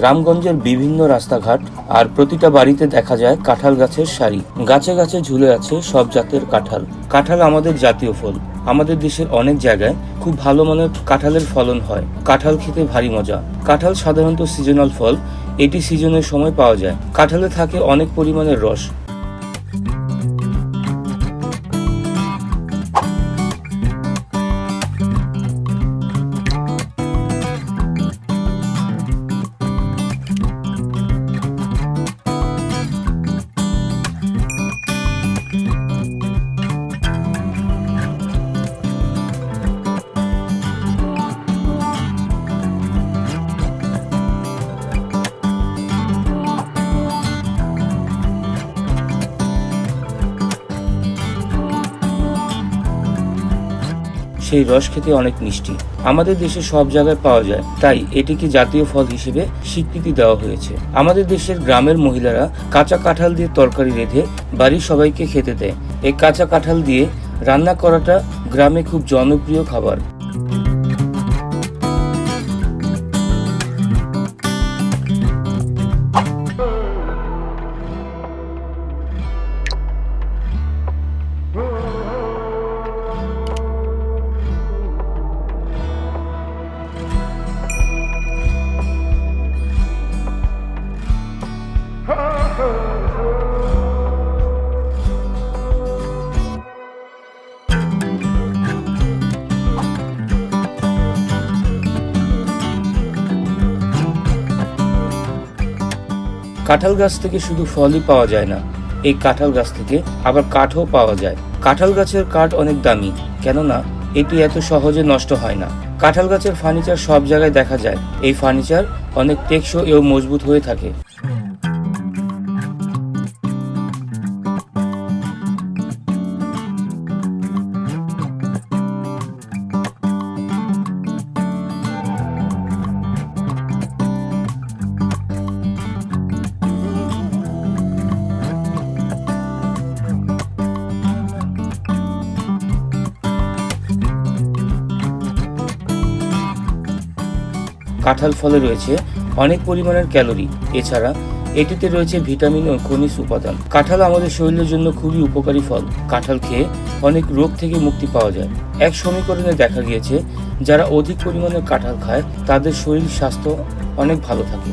গ্রামগঞ্জের বিভিন্ন রাস্তাঘাট আর প্রতিটা বাড়িতে দেখা যায় কাঁঠাল গাছের সারি। গাছে গাছে ঝুলে আছে সব জাতের কাঁঠাল। কাঁঠাল আমাদের জাতীয় ফল। আমাদের দেশের অনেক জায়গায় খুব ভালো মানের কাঁঠালের ফলন হয়। কাঁঠাল খেতে ভারী মজা। কাঁঠাল সাধারণত সিজনাল ফল। এটি সিজনের সময় পাওয়া যায়। কাঁঠালে থাকে অনেক পরিমাণের রস। সেই রস খেতে অনেক মিষ্টি। আমাদের দেশে সব জায়গায় পাওয়া যায়, তাই এটিকে জাতীয় ফল হিসেবে স্বীকৃতি দেওয়া হয়েছে। আমাদের দেশের গ্রামের মহিলারা কাঁচা কাঁঠাল দিয়ে তরকারি রেঁধে বাড়ির সবাইকে খেতে দেয়। এই কাঁচা কাঁঠাল দিয়ে রান্না করাটা গ্রামে খুব জনপ্রিয় খাবার। কাঁঠাল গাছ থেকে শুধু ফলই পাওয়া যায় না, এই কাঁঠাল গাছ থেকে আবার কাঠও পাওয়া যায়। কাঁঠাল গাছের কাঠ অনেক দামি, কেননা এটি এত সহজে নষ্ট হয় না। কাঁঠাল গাছের ফার্নিচার সব জায়গায় দেখা যায়। এই ফার্নিচার অনেক টেকসই ও মজবুত হয়ে থাকে। কাঁঠাল ফলে রয়েছে অনেক পরিমাণের ক্যালোরি। এছাড়া এটিতে রয়েছে ভিটামিন ও খনিজ উপাদান। কাঁঠাল আমাদের শরীরের জন্য খুবই উপকারী ফল। কাঁঠাল খেয়ে অনেক রোগ থেকে মুক্তি পাওয়া যায়। এক সমীকরণে দেখা গিয়েছে, যারা অধিক পরিমাণে কাঁঠাল খায় তাদের শরীর স্বাস্থ্য অনেক ভালো থাকে।